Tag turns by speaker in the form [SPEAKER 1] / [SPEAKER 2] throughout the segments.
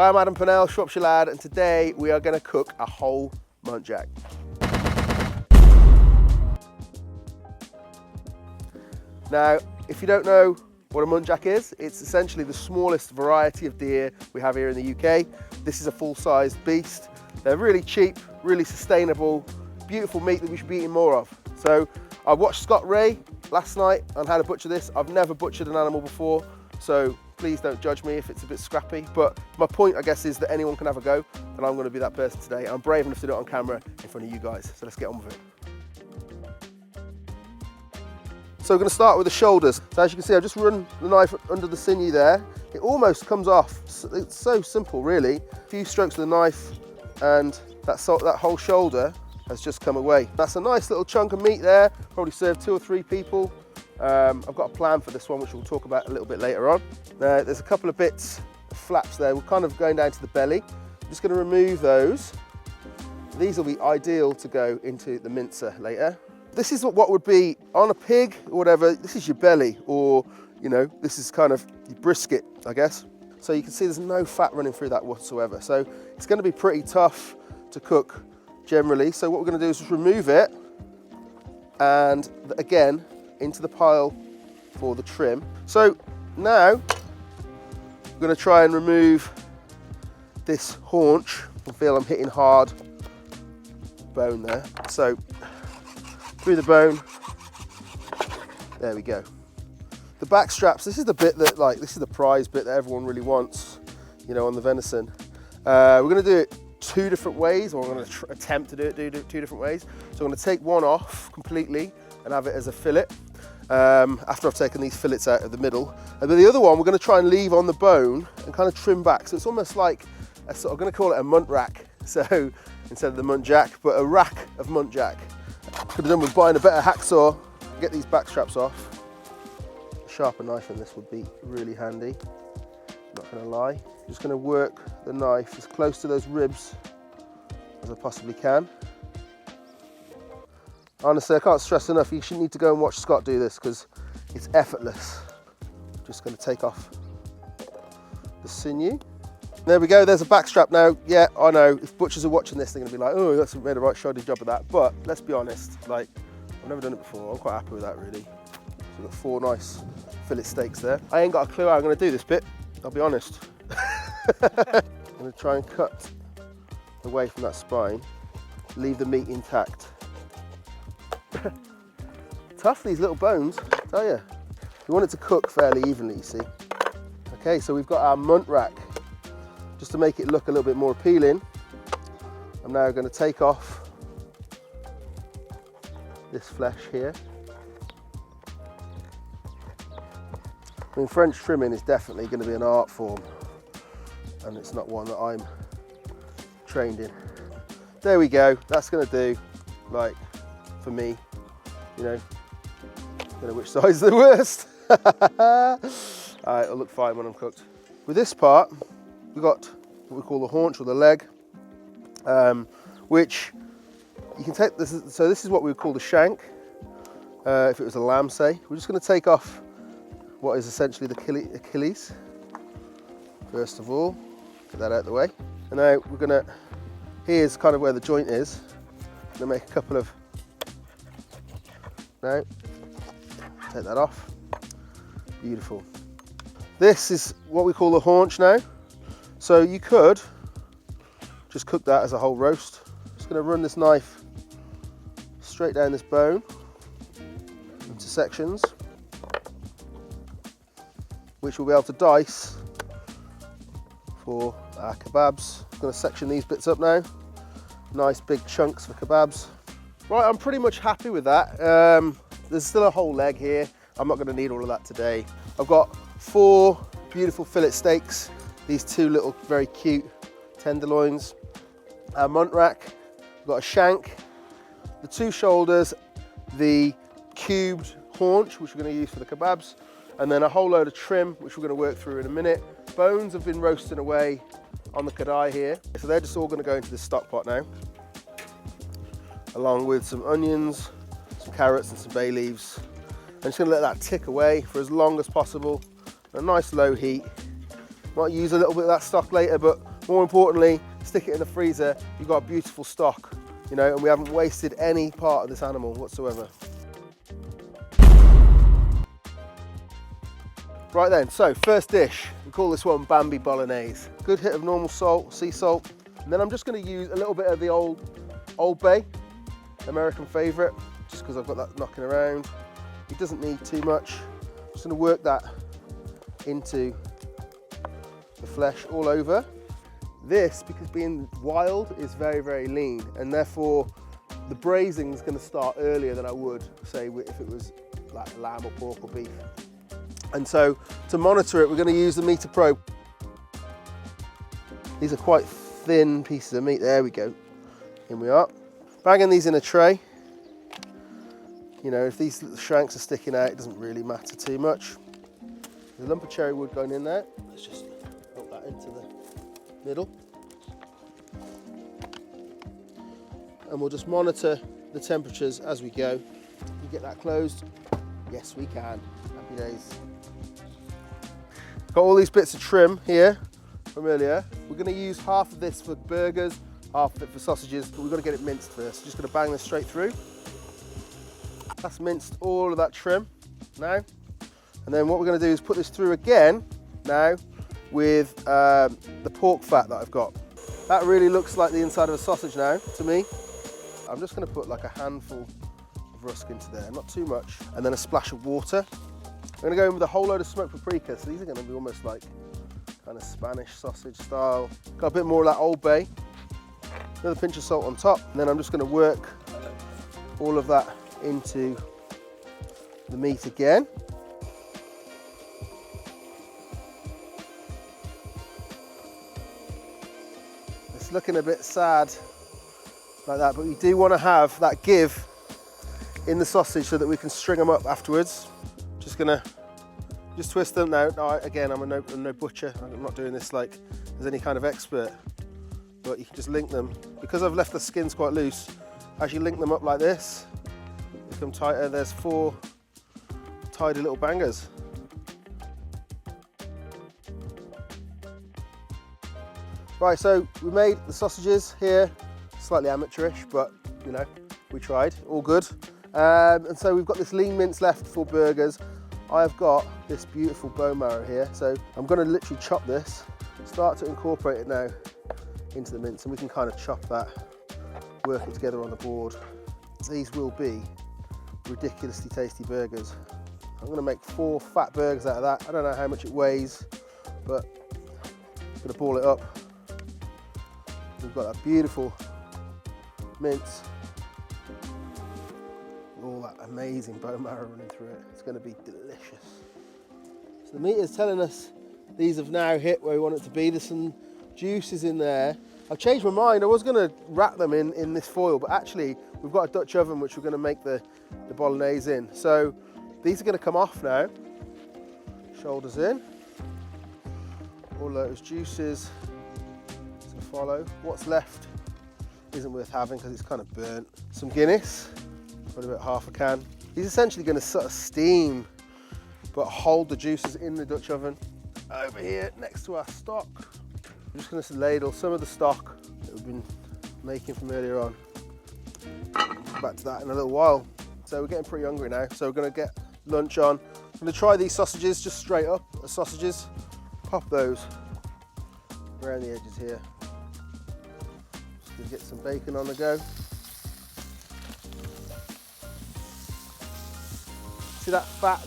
[SPEAKER 1] I'm Adam Pennell, Shropshire lad, and today we are going to cook a whole muntjac. Now, if you don't know what a muntjac is, it's essentially the smallest variety of deer we have here in the UK. This is a full-sized beast. They're really cheap, really sustainable, beautiful meat that we should be eating more of. So I watched Scott Ray last night on how to butcher this. I've never butchered an animal before, so please don't judge me if it's a bit scrappy. But my point, I guess, is that anyone can have a go, and I'm going to be that person today. I'm brave enough to do it on camera in front of you guys, so let's get on with it. So we're going to start with the shoulders. So as you can see, I've just run the knife under the sinew there. It almost comes off. It's so simple, really. A few strokes of the knife, and that whole shoulder has just come away. That's a nice little chunk of meat there. Probably serve 2 or 3 people. I've got a plan for this one, which we'll talk about a little bit later on. There's a couple of bits of flaps there. We're kind of going down to the belly. I'm just going to remove those. These will be ideal to go into the mincer later. This is what would be on a pig or whatever. This is your belly, or, you know, this is kind of your brisket, I guess. So you can see there's no fat running through that whatsoever. So it's going to be pretty tough to cook generally. So what we're going to do is just remove it, and again, into the pile for the trim. So now I'm going to try and remove this haunch. I feel I'm hitting hard bone there. So through the bone, there we go. The back straps, this is the bit that, like, this is the prize bit that everyone really wants, you know, on the venison. We're going to do it 2 different ways, or I'm going to attempt to do it 2 different ways. So I'm going to take one off completely and have it as a fillet. After I've taken these fillets out of the middle. And then the other one we're going to try and leave on the bone and kind of trim back. So it's almost like, I'm going to call it a munt rack. So instead of the muntjac, but a rack of muntjac. Could have done with buying a better hacksaw, get these back straps off. A sharper knife in this would be really handy, not going to lie. Just going to work the knife as close to those ribs as I possibly can. Honestly, I can't stress enough, you shouldn't need to go and watch Scott do this because it's effortless. Just going to take off the sinew. There we go, there's a back strap now. Yeah, I know, if butchers are watching this, they're going to be like, oh, that's made a right shoddy job of that. But let's be honest, like, I've never done it before. I'm quite happy with that, really. So we've got 4 nice fillet steaks there. I ain't got a clue how I'm going to do this bit, I'll be honest. I'm going to try and cut away from that spine, leave the meat intact. Tough, these little bones, I tell you. We want it to cook fairly evenly, you see. Okay, so we've got our munt rack. Just to make it look a little bit more appealing, I'm now going to take off this flesh here. I mean, French trimming is definitely going to be an art form, and it's not one that I'm trained in. There we go, that's going to do, like, for me, you know, I don't know which side is the worst. It'll look fine when I'm cooked. With this part, we've got what we call the haunch, or the leg, which you can take, this is what we would call the shank, if it was a lamb, say. We're just going to take off what is essentially the Achilles, first of all, get that out of the way. And now we're going to, here's kind of where the joint is. I'm going to make a couple of, now, take that off, beautiful. This is what we call the haunch now. So you could just cook that as a whole roast. Just going to run this knife straight down this bone into sections, which we'll be able to dice for our kebabs. I'm going to section these bits up now. Nice big chunks for kebabs. Right, I'm pretty much happy with that. There's still a whole leg here. I'm not going to need all of that today. I've got 4 beautiful fillet steaks. These 2 little very cute tenderloins. Our munt rack. We've got a shank, the 2 shoulders, the cubed haunch, which we're going to use for the kebabs, and then a whole load of trim, which we're going to work through in a minute. Bones have been roasting away on the kadai here. So they're just all going to go into this stock pot now, along with some onions, some carrots and some bay leaves. I'm just going to let that tick away for as long as possible. A nice low heat. Might use a little bit of that stock later, but More importantly, stick it in the freezer, you've got a beautiful stock, you know, and we haven't wasted any part of this animal whatsoever. Right then, so first dish, we call this one Bambi Bolognese. Good hit of normal salt, sea salt, and then I'm just going to use a little bit of the Old Bay, American favourite, just because I've got that knocking around. It doesn't need too much. I'm just going to work that into the flesh all over. This, because being wild, is very, very lean, and therefore the braising is going to start earlier than I would, say, if it was like lamb or pork or beef. And so to monitor it, we're going to use the meter probe. These are quite thin pieces of meat. There we go. Here we are. Bagging these in a tray. You know, if these little shanks are sticking out, it doesn't really matter too much. There's a lump of cherry wood going in there. Let's just put that into the middle. And we'll just monitor the temperatures as we go. Can you get that closed? Yes, we can. Happy days. Got all these bits of trim here from earlier. We're going to use half of this for burgers, half of it for sausages, but we've got to get it minced first. Just going to bang this straight through. That's minced all of that trim now. And then what we're going to do is put this through again now with the pork fat that I've got. That really looks like the inside of a sausage now to me. I'm just going to put like a handful of rusk into there, not too much, and then a splash of water. I'm going to go in with a whole load of smoked paprika, so these are going to be almost like kind of Spanish sausage style. Got a bit more of that Old Bay, another pinch of salt on top, and then I'm just going to work all of that into the meat again. It's looking a bit sad like that, but we do want to have that give in the sausage so that we can string them up afterwards. Just gonna twist them now. Again, I'm no butcher. I'm not doing this like as any kind of expert, but you can just link them. Because I've left the skins quite loose, as you link them up like this, they become tighter. There's 4 tidy little bangers. Right, so we made the sausages here, slightly amateurish, but you know, we tried, all good. And so we've got this lean mince left for burgers. I've got this beautiful bone marrow here, so I'm going to literally chop this, start to incorporate it now into the mince, and we can kind of chop that, work it together on the board. These will be ridiculously tasty burgers. I'm going to make 4 fat burgers out of that. I don't know how much it weighs, but I'm going to ball it up. We've got that beautiful mince. All that amazing bone marrow running through it. It's going to be delicious. So the meter's telling us these have now hit where we want it to be. There's some juices in there. I've changed my mind. I was going to wrap them in this foil, but actually we've got a Dutch oven which we're going to make the bolognese in. So these are going to come off now. Shoulders in. All those juices to follow. What's left isn't worth having because it's kind of burnt. Some Guinness. Put about half a can. He's essentially going to sort of steam, but hold the juices in the Dutch oven. Over here, next to our stock, I'm just going to ladle some of the stock that we've been making from earlier on. Come back to that in a little while. So we're getting pretty hungry now, so we're going to get lunch on. I'm going to try these sausages just straight up, as sausages. Pop those around the edges here. Just going to get some bacon on the go. See that fat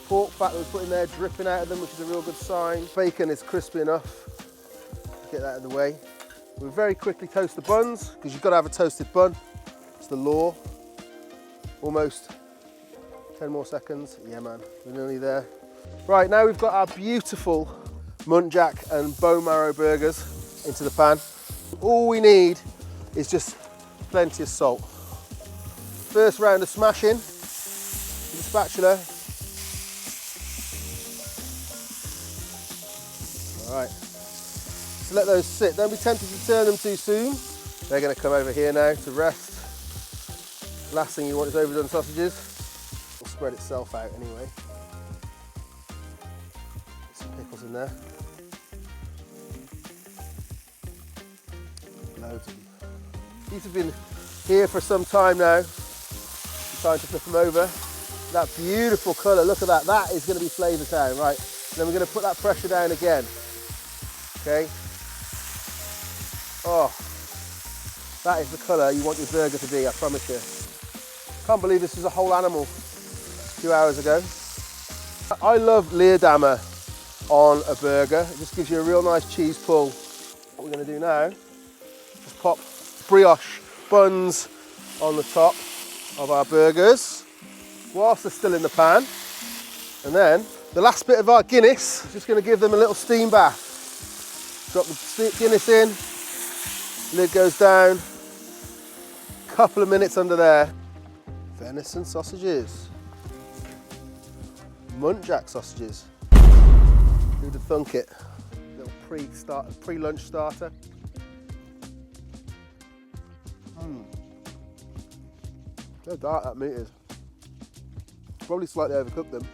[SPEAKER 1] pork fat that we put in there dripping out of them, which is a real good sign. Bacon is crispy enough. Get that out of the way. We'll very quickly toast the buns, because you've got to have a toasted bun. It's the law. Almost 10 more seconds. Yeah, man, we're nearly there. Right, now we've got our beautiful Muntjac and bone marrow burgers into the pan. All we need is just plenty of salt. First round of smashing with the spatula. All right, so let those sit. Don't be tempted to turn them too soon. They're going to come over here now to rest. Last thing you want is overdone sausages. It'll spread itself out anyway. Get some pickles in there. Loads of them. These have been here for some time now. I'm trying to flip them over. That beautiful colour, look at that. That is going to be flavour town, right? And then we're going to put that pressure down again. Okay. Oh, that is the colour you want your burger to be, I promise you. Can't believe this is a whole animal 2 hours ago. I love Leerdammer on a burger. It just gives you a real nice cheese pull. What we're going to do now is pop brioche buns on the top of our burgers whilst they're still in the pan. And then the last bit of our Guinness is just going to give them a little steam bath. Drop the Guinness in, lid goes down, couple of minutes under there. Venison sausages, Muntjac sausages. Who'd have thunk it? Little pre-lunch starter. So dark that meat is. Probably slightly overcooked them.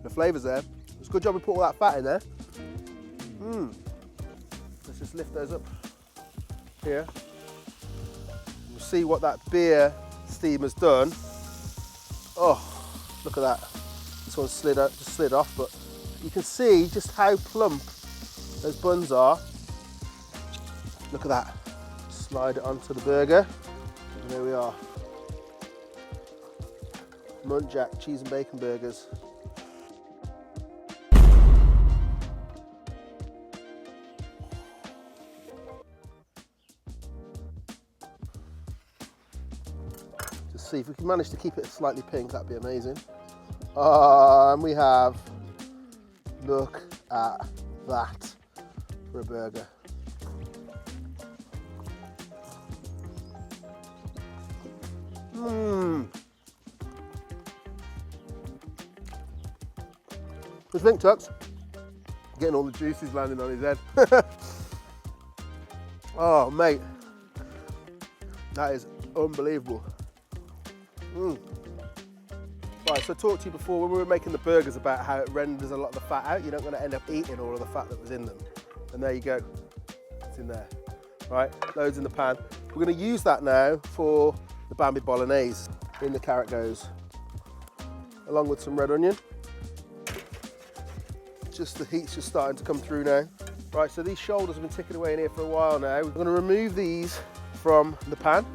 [SPEAKER 1] The flavour's there. It's a good job we put all that fat in there. Let's just lift those up here. You'll see what that beer steam has done. Oh, look at that. This one just slid off, but you can see just how plump those buns are. Look at that. Slide it onto the burger. And there we are. Muntjac cheese and bacon burgers. Just see if we can manage to keep it slightly pink, that'd be amazing. And we have, look at that for a burger. What do you think, Tux? Getting all the juices landing on his head. Oh, mate. That is unbelievable. Right, so I talked to you before when we were making the burgers about how it renders a lot of the fat out. You're not going to end up eating all of the fat that was in them. And there you go. It's in there. Right, loads in the pan. We're going to use that now for the Bambi Bolognese. In the carrot goes, along with some red onion. Just the heat's just starting to come through now. Right, so these shoulders have been ticking away in here for a while now. We're going to remove these from the pan.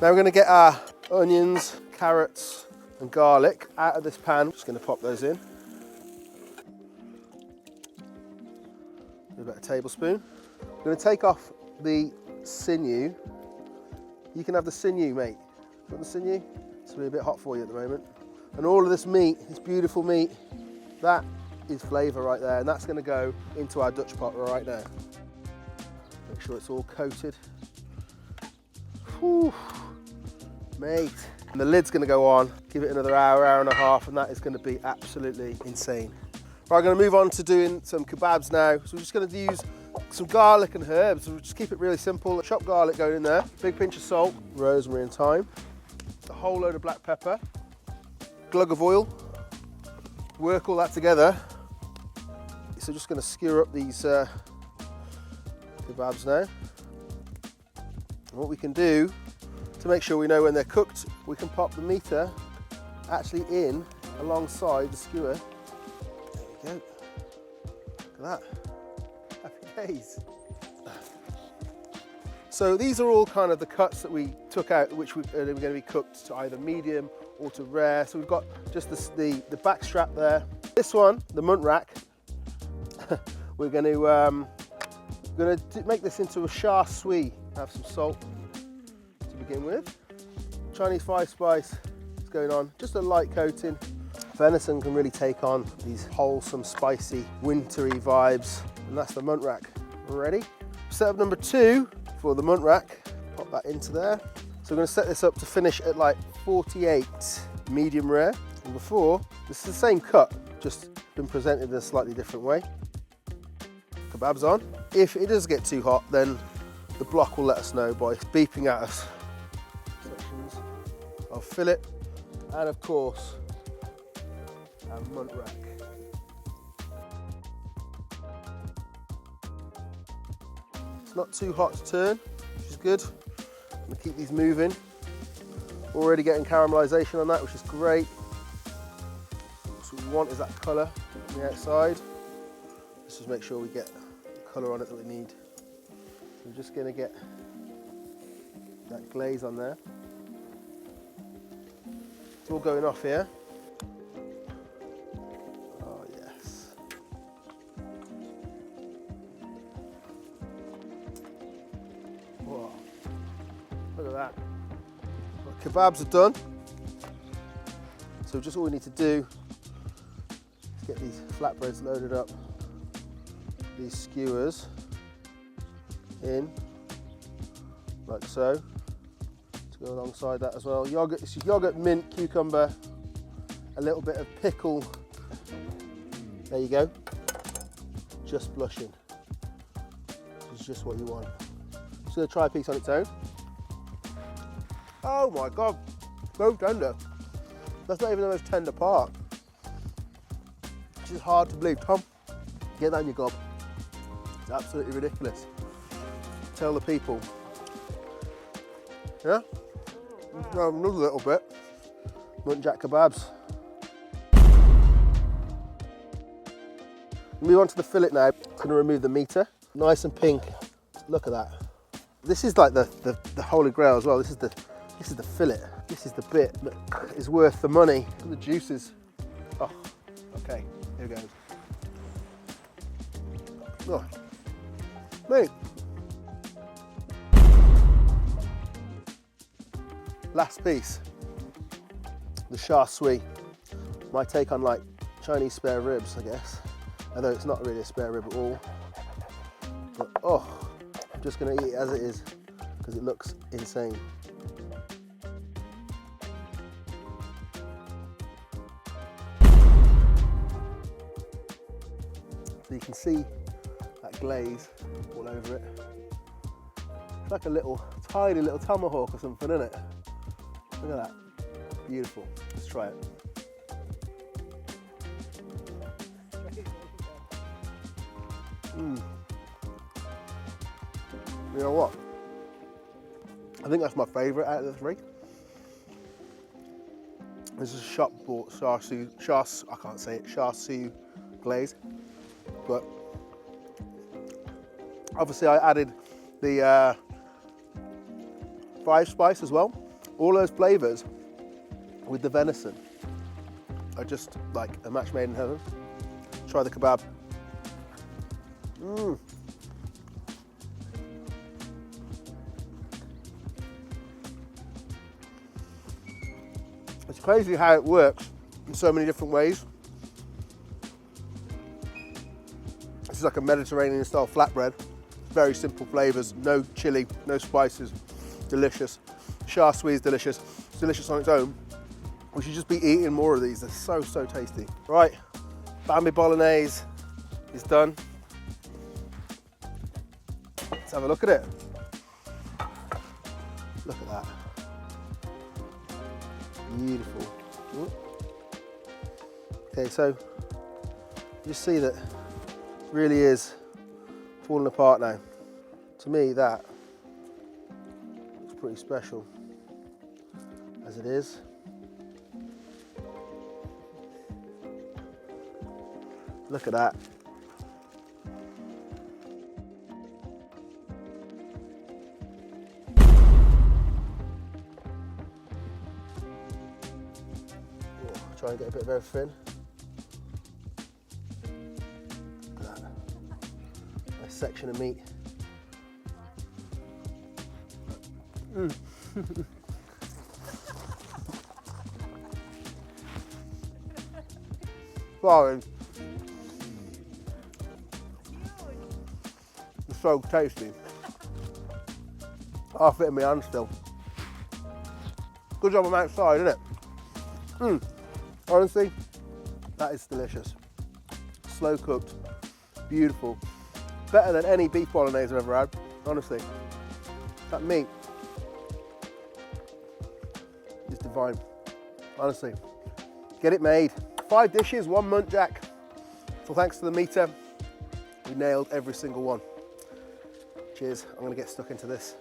[SPEAKER 1] Now we're going to get our onions, carrots and garlic out of this pan. Just going to pop those in. About a tablespoon. We're going to take off the sinew. You can have the sinew, mate. You want the sinew? It's going to be a bit hot for you at the moment. And all of this meat, this beautiful meat, that is flavour right there, and that's going to go into our Dutch pot right now. Make sure it's all coated. Whew, mate. And the lid's going to go on, give it another hour, hour and a half, and that is going to be absolutely insane. Right, I'm going to move on to doing some kebabs now. So we're just going to use some garlic and herbs. We'll just keep it really simple. Chopped garlic going in there, big pinch of salt, rosemary and thyme, a whole load of black pepper, glug of oil. Work all that together. So just going to skewer up these kebabs now. And what we can do to make sure we know when they're cooked, we can pop the meter actually in alongside the skewer. There we go. Look at that. Happy days. So these are all kind of the cuts that we took out, which are going to be cooked to either medium or to rare. So we've got just the back strap there. This one, the Munt rack, we're going to make this into a char siu. Have some salt to begin with. Chinese 5-spice is going on, just a light coating. Venison can really take on these wholesome, spicy, wintry vibes, and that's the Munt rack. Ready? Setup number 2 for the Munt rack. Pop that into there. So we're going to set this up to finish at like 48 medium rare. And before, this is the same cut, just been presented in a slightly different way. Kebabs on. If it does get too hot, then the block will let us know by beeping at us. Sections of fillet, and of course, our Munt rack. It's not too hot to turn, which is is good. I'm gonna keep these moving. Already getting caramelization on that, which is great. So what we want is that colour on the outside. Let's just make sure we get the colour on it that we need. So we're just gonna get that glaze on there. It's all going off here. Oh yes. Whoa. Look at that. Well, kebabs are done. So just all we need to do is get these flatbreads loaded up. These skewers in, like so, to go alongside that as well. Yogurt, it's yogurt, mint, cucumber, a little bit of pickle. There you go. Just blushing. This is just what you want. Just gonna try a piece on its own. Oh my God, so tender. That's not even the most tender part. It's just hard to believe. Tom, get that in your gob. It's absolutely ridiculous. Tell the people. Yeah? Now another little bit. Muntjac Kebabs. Move on to the fillet now. I'm going to remove the meter. Nice and pink. Look at that. This is like the holy grail as well. This is the fillet. This is the bit that is worth the money. Look at the juices. Oh, okay. Here goes. Oh. Mate. Last piece, the char siu. My take on like Chinese spare ribs, I guess. Although it's not really a spare rib at all. But oh, I'm just gonna eat it as it is because it looks insane. So you can see that glaze all over it. It's like a little, tiny little tomahawk or something, isn't it? Look at that. Beautiful. Let's try it. You know what? I think that's my favourite out of the three. This is a shop bought char siu glaze. But obviously I added the 5 spice as well. All those flavours with the venison are just like a match made in heaven. Try the kebab. It's crazy how it works in so many different ways. This is like a Mediterranean style flatbread. Very simple flavours, no chili, no spices, delicious. Char siu is delicious. It's delicious on its own. We should just be eating more of these. They're so, so tasty. Right, Bambi Bolognese is done. Let's have a look at it. Look at that. Beautiful. Ooh. Okay, so you see that really is falling apart now. To me, that looks pretty special as it is. Look at that. Try and get a bit of everything. Look at that. Nice section of meat. Sorry. It's so tasty. Half it in my hand still. Good job I'm outside, isn't it? Honestly, that is delicious. Slow cooked, beautiful. Better than any beef bolognese I've ever had, honestly. That meat is divine, honestly. Get it made. 5 dishes, 1 Muntjac. So thanks to the meter, we nailed every single one. Cheers, I'm gonna get stuck into this.